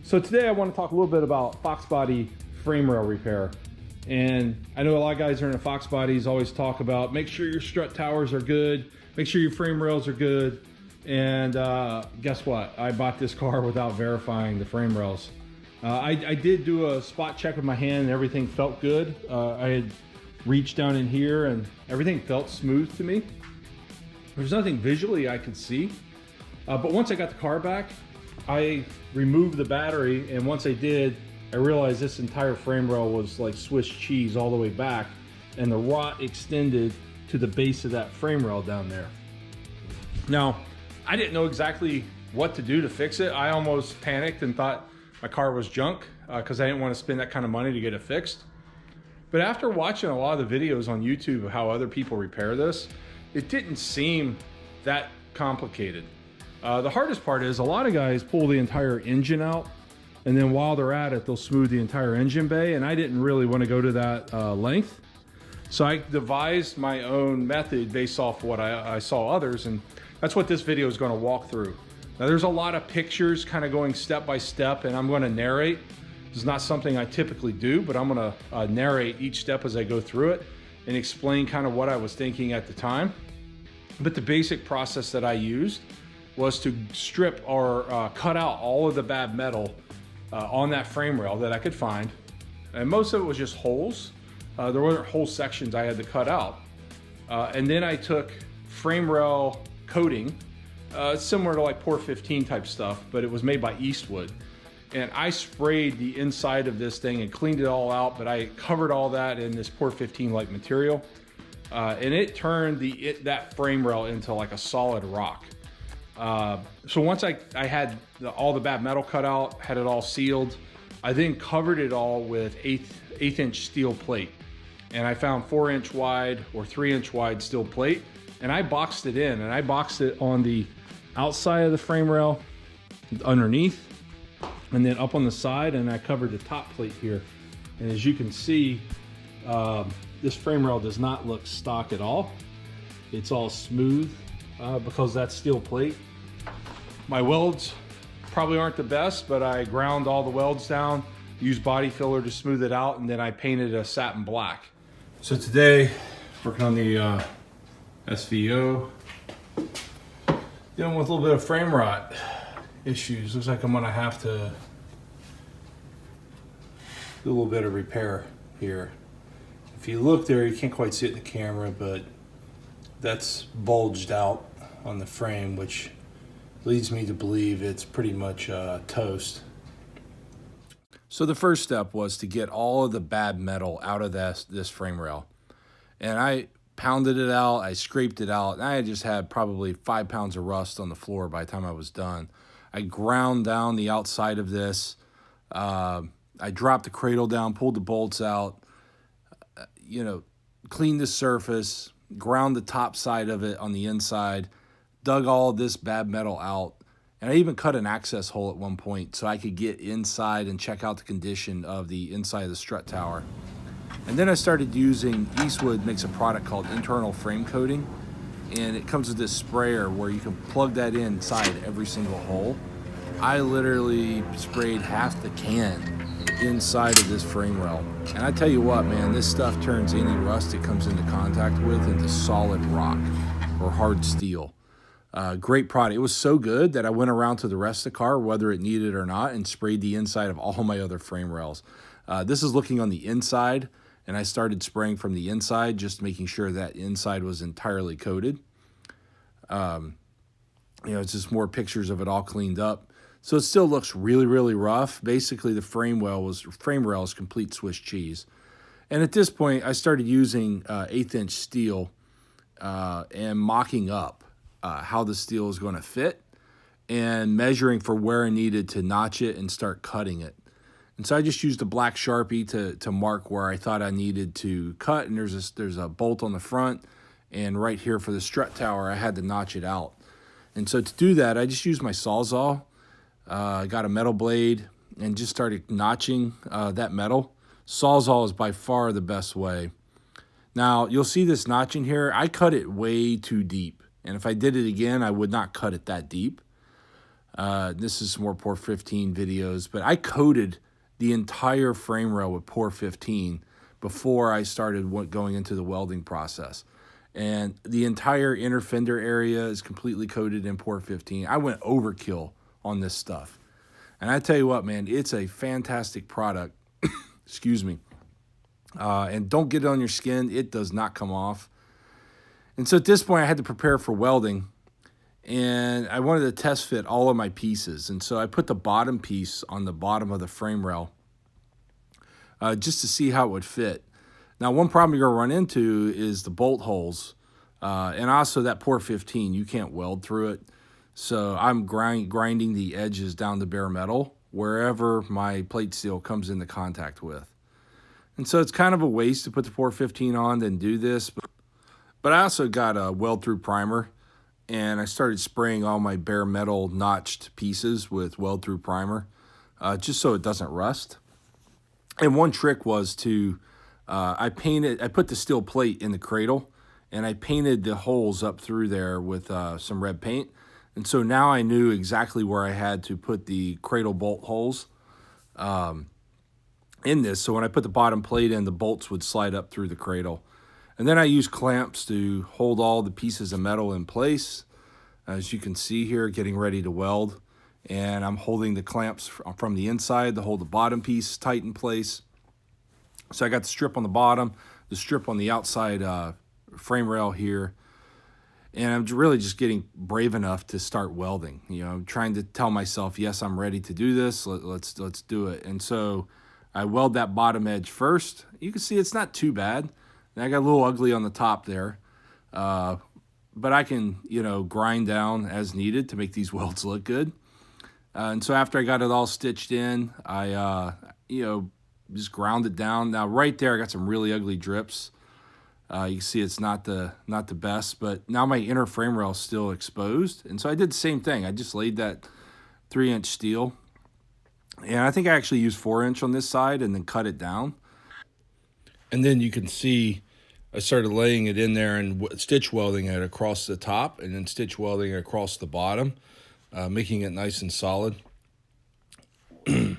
So today I want to talk a little bit about Foxbody frame rail repair. And I know a lot of guys that are into Foxbodies always talk about make sure your strut towers are good, make sure your frame rails are good. And guess what? I bought this car without verifying the frame rails. I did do a spot check with my hand and everything felt good. I had reached down in here and everything felt smooth to me. There's nothing visually I could see. But once I got the car back, I removed the battery, and once I did, I realized this entire frame rail was like Swiss cheese all the way back, and the rot extended to the base of that frame rail down there. Now, I didn't know exactly what to do to fix it. I almost panicked and thought my car was junk because I didn't want to spend that kind of money to get it fixed. But after watching a lot of the videos on YouTube of how other people repair this, it didn't seem that complicated. The hardest part is a lot of guys pull the entire engine out, and then while they're at it, they'll smooth the entire engine bay, and I didn't really want to go to that length. So I devised my own method based off what I saw others, and that's what this video is going to walk through. Now there's a lot of pictures kind of going step by step, and I'm going to narrate. This is not something I typically do, but I'm going to narrate each step as I go through it and explain kind of what I was thinking at the time. But the basic process that I used was to strip or cut out all of the bad metal on that frame rail that I could find. And most of it was just holes. There weren't whole sections I had to cut out. And then I took frame rail coating, similar to like Pore 15 type stuff, but it was made by Eastwood. And I sprayed the inside of this thing and cleaned it all out, but I covered all that in this Pore 15 like material. And it turned that frame rail into like a solid rock. So once I had all the bad metal cut out, had it all sealed, I then covered it all with eighth inch steel plate. And I found 4-inch wide or 3-inch wide steel plate, and I boxed it in, and I boxed it on the outside of the frame rail, underneath, and then up on the side, and I covered the top plate here. And as you can see, this frame rail does not look stock at all. It's all smooth because that's steel plate. My welds probably aren't the best, but I ground all the welds down, used body filler to smooth it out, and then I painted a satin black. So today, working on the SVO, dealing with a little bit of frame rot issues. Looks like I'm gonna have to do a little bit of repair here. If you look there, you can't quite see it in the camera, but that's bulged out on the frame, which leads me to believe it's pretty much toast. So the first step was to get all of the bad metal out of this frame rail. And I pounded it out, I scraped it out, and I just had probably 5 pounds of rust on the floor by the time I was done. I ground down the outside of this. I dropped the cradle down, pulled the bolts out, cleaned the surface, ground the top side of it on the inside, dug all this bad metal out, and I even cut an access hole at one point so I could get inside and check out the condition of the inside of the strut tower. And then I started using, Eastwood makes a product called internal frame coating, and it comes with this sprayer where you can plug that inside every single hole. I literally sprayed half the can inside of this frame rail. And I tell you what, man, this stuff turns any rust it comes into contact with into solid rock or hard steel. Great product. It was so good that I went around to the rest of the car, whether it needed it or not, and sprayed the inside of all my other frame rails. This is looking on the inside, and I started spraying from the inside, just making sure that inside was entirely coated. It's just more pictures of it all cleaned up. So it still looks really, really rough. Basically, the frame rail is complete Swiss cheese. And at this point, I started using 1/8-inch steel and mocking up how the steel is going to fit and measuring for where I needed to notch it and start cutting it. And so I just used a black Sharpie to mark where I thought I needed to cut. And there's a bolt on the front, and right here for the strut tower, I had to notch it out. And so to do that, I just used my Sawzall. I got a metal blade and just started notching that metal. Sawzall is by far the best way. Now, you'll see this notching here. I cut it way too deep. And if I did it again, I would not cut it that deep. This is some more Pour 15 videos, but I coated the entire frame rail with Pour 15 before I started going into the welding process. And the entire inner fender area is completely coated in Pour 15. I went overkill on this stuff. And I tell you what, man, it's a fantastic product. Excuse me. And don't get it on your skin. It does not come off. And so at this point, I had to prepare for welding. And I wanted to test fit all of my pieces. And so I put the bottom piece on the bottom of the frame rail just to see how it would fit. Now, one problem you're going to run into is the bolt holes. And also that Pour 15, you can't weld through it. So I'm grinding the edges down to bare metal wherever my plate steel comes into contact with. And so it's kind of a waste to put the Pour 15 on and do this. But I also got a weld-through primer, and I started spraying all my bare metal notched pieces with weld-through primer just so it doesn't rust. And one trick was to, I put the steel plate in the cradle, and I painted the holes up through there with some red paint. And so now I knew exactly where I had to put the cradle bolt holes in this. So when I put the bottom plate in, the bolts would slide up through the cradle. And then I use clamps to hold all the pieces of metal in place. As you can see here, getting ready to weld. And I'm holding the clamps from the inside to hold the bottom piece tight in place. So I got the strip on the bottom, the strip on the outside frame rail here. And I'm really just getting brave enough to start welding. You know, I'm trying to tell myself, yes, I'm ready to do this. Let's do it. And so I weld that bottom edge first. You can see it's not too bad. And I got a little ugly on the top there. But I can, you know, grind down as needed to make these welds look good. And so after I got it all stitched in, I, you know, just ground it down. Now right there, I got some really ugly drips. You can see it's not the best, but now my inner frame rail is still exposed. And so I did the same thing. I just laid that 3-inch steel. And I think I actually used 4-inch on this side and then cut it down. And then you can see I started laying it in there and stitch welding it across the top and then stitch welding it across the bottom, making it nice and solid. And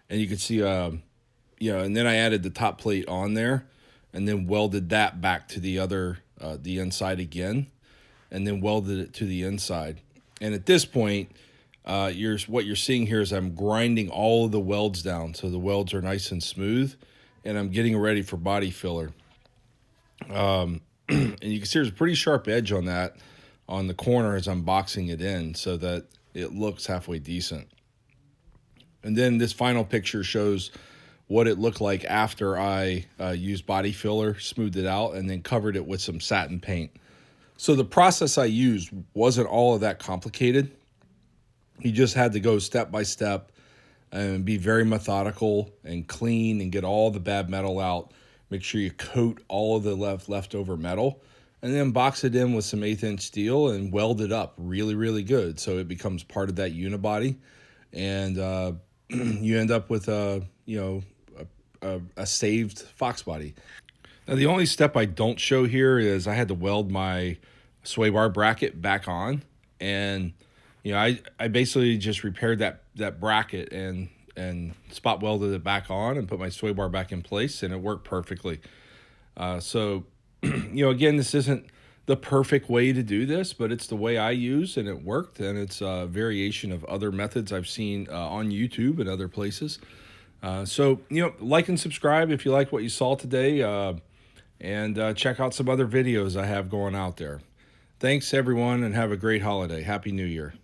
you can see, you know, and then I added the top plate on there and then welded that back to the other, the inside again, and then welded it to the inside. And at this point, what you're seeing here is I'm grinding all of the welds down so the welds are nice and smooth, and I'm getting ready for body filler. And you can see there's a pretty sharp edge on that on the corner as I'm boxing it in so that it looks halfway decent. And then this final picture shows what it looked like after I used body filler, smoothed it out, and then covered it with some satin paint. So the process I used wasn't all of that complicated. You just had to go step by step and be very methodical and clean and get all the bad metal out. Make sure you coat all of the leftover metal, and then box it in with some 1/8-inch steel and weld it up really, really good so it becomes part of that unibody. And you end up with a saved Foxbody. Now the only step I don't show here is I had to weld my sway bar bracket back on, and you know I basically just repaired that bracket and spot welded it back on and put my sway bar back in place, and it worked perfectly. So you know, again, this isn't the perfect way to do this, but it's the way I use, and it worked, and it's a variation of other methods I've seen on YouTube and other places. So, you know, like and subscribe if you like what you saw today, and check out some other videos I have going out there. Thanks, everyone, and have a great holiday. Happy New Year.